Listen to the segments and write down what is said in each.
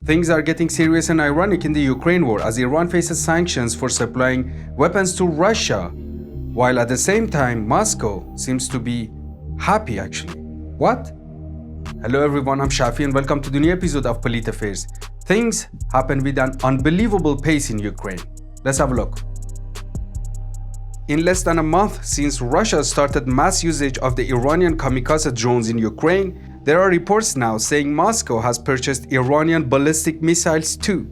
Things are getting serious and ironic in the Ukraine war as Iran faces sanctions for supplying weapons to Russia, while at the same time Moscow seems to be happy actually. What? Hello everyone, I'm Shafi and welcome to the new episode of Polit Affairs. Things happen with an unbelievable pace in Ukraine. Let's have a look. In less than a month since Russia started mass usage of the Iranian Kamikaze drones in Ukraine, there are reports now saying Moscow has purchased Iranian ballistic missiles too.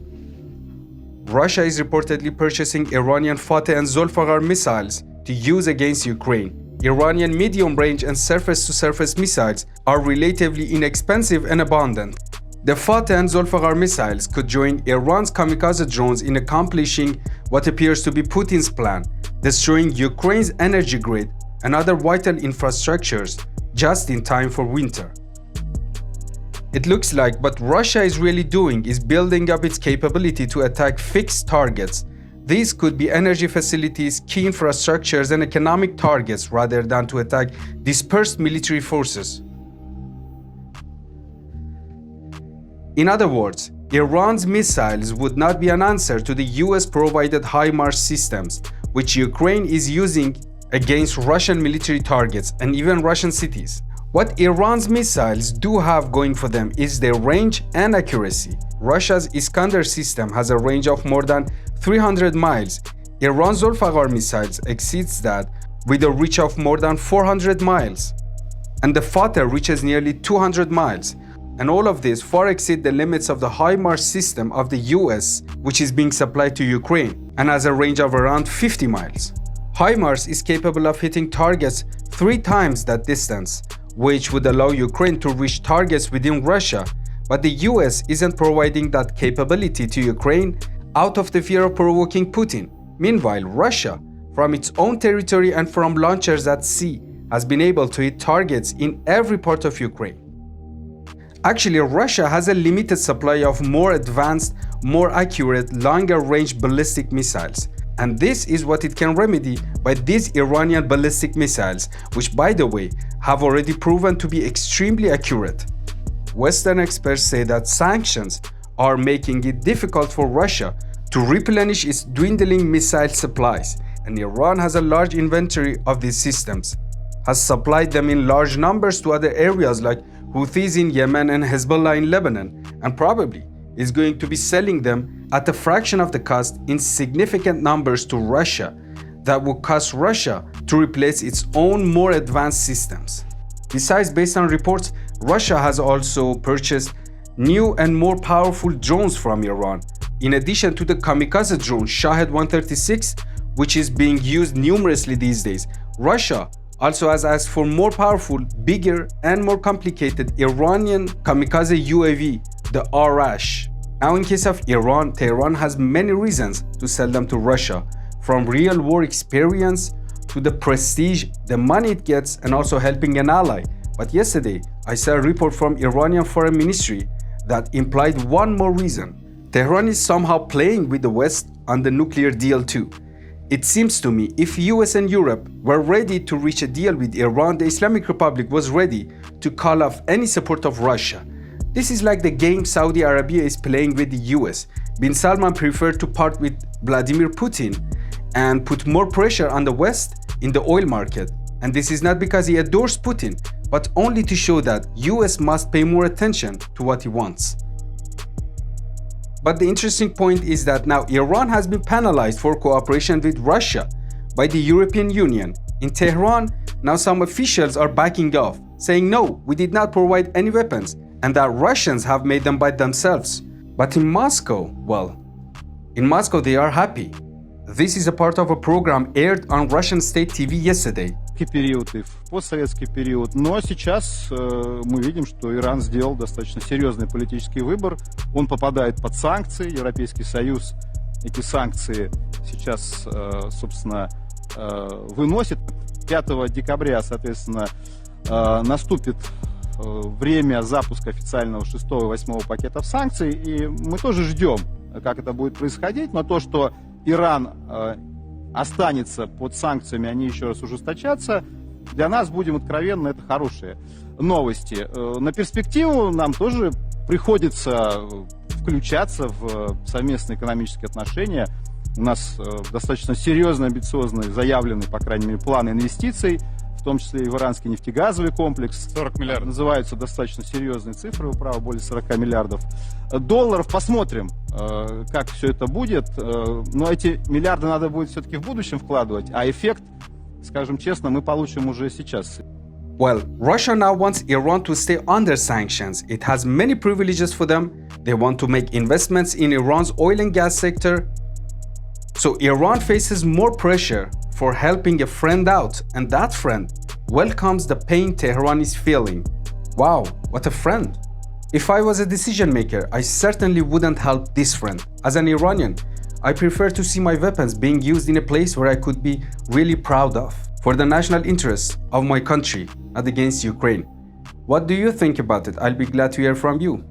Russia is reportedly purchasing Iranian Fateh and Zolfaghar missiles to use against Ukraine. Iranian medium-range and surface-to-surface missiles are relatively inexpensive and abundant. The Fateh and Zolfaghar missiles could join Iran's kamikaze drones in accomplishing what appears to be Putin's plan, destroying Ukraine's energy grid and other vital infrastructures just in time for winter. It looks like what Russia is really doing is building up its capability to attack fixed targets. These could be energy facilities, key infrastructures, and economic targets rather than to attack dispersed military forces. In other words, Iran's missiles would not be an answer to the US-provided HIMARS systems, which Ukraine is using against Russian military targets and even Russian cities. What Iran's missiles do have going for them is their range and accuracy. Russia's Iskander system has a range of more than 300 miles. Iran's Zolfaghar missiles exceeds that with a reach of more than 400 miles. And the Fateh reaches nearly 200 miles. And all of this far exceed the limits of the HIMARS system of the US, which is being supplied to Ukraine and has a range of around 50 miles. HIMARS is capable of hitting targets 3 times that distance, which would allow Ukraine to reach targets within Russia, but the US isn't providing that capability to Ukraine out of the fear of provoking Putin. Meanwhile, Russia, from its own territory and from launchers at sea, has been able to hit targets in every part of Ukraine. Actually, Russia has a limited supply of more advanced, more accurate, longer-range ballistic missiles. And this is what it can remedy by these Iranian ballistic missiles, which, by the way, have already proven to be extremely accurate. Western experts say that sanctions are making it difficult for Russia to replenish its dwindling missile supplies, and Iran has a large inventory of these systems, has supplied them in large numbers to other areas like Houthis in Yemen and Hezbollah in Lebanon, and probably is going to be selling them at a fraction of the cost in significant numbers to Russia that will cost Russia to replace its own more advanced systems. Besides, based on reports, Russia has also purchased new and more powerful drones from Iran. In addition to the kamikaze drone Shahed-136, which is being used numerously these days, Russia also has asked for more powerful, bigger, and more complicated Iranian kamikaze UAV, the Arash. Now, in case of Iran, Tehran has many reasons to sell them to Russia, from real war experience to the prestige, the money it gets, and also helping an ally. But yesterday, I saw a report from Iranian Foreign Ministry that implied one more reason. Tehran is somehow playing with the West on the nuclear deal too. It seems to me if US and Europe were ready to reach a deal with Iran, the Islamic Republic was ready to call off any support of Russia. This is like the game Saudi Arabia is playing with the US. Bin Salman preferred to part with Vladimir Putin and put more pressure on the West in the oil market. And this is not because he adores Putin, but only to show that US must pay more attention to what he wants. But the interesting point is that now Iran has been penalized for cooperation with Russia by the European Union. In Tehran, now some officials are backing off, saying no, we did not provide any weapons, and that Russians have made them by themselves. But in Moscow, well, in Moscow they are happy. This is a part of a program aired on Russian state TV yesterday. Период и в постсоветский период. Но сейчас мы видим, что Иран сделал достаточно серьезный политический выбор. Он попадает под санкции. Европейский Союз эти санкции сейчас, собственно, выносит. 5 декабря, соответственно, наступит время запуска официального 6 и 8 пакетов санкций. И мы тоже ждем, как это будет происходить. Но то, что Иран останется под санкциями, они еще раз ужесточатся, для нас, будем откровенны, это хорошие новости. На перспективу нам тоже приходится включаться в совместные экономические отношения. У нас достаточно серьезно, амбициозный, заявленный, по крайней мере, план инвестиций, в том числе и в иранский нефтегазовый комплекс. 40 миллиардов. Называются достаточно серьезные цифры, вы правы, более 40 миллиардов долларов. Посмотрим, как все это будет. Но эти миллиарды надо будет все-таки в будущем вкладывать, а эффект, скажем честно, мы получим уже сейчас. Well, Russia now wants Iran to stay under sanctions. It has many privileges for them. They want to make investments in Iran's oil and gas sector. So Iran faces more pressure for helping a friend out, and that friend welcomes the pain Tehran is feeling. Wow, what a friend. If I was a decision maker, I certainly wouldn't help this friend. As an Iranian, I prefer to see my weapons being used in a place where I could be really proud of, for the national interests of my country, not against Ukraine. What do you think about it? I'll be glad to hear from you.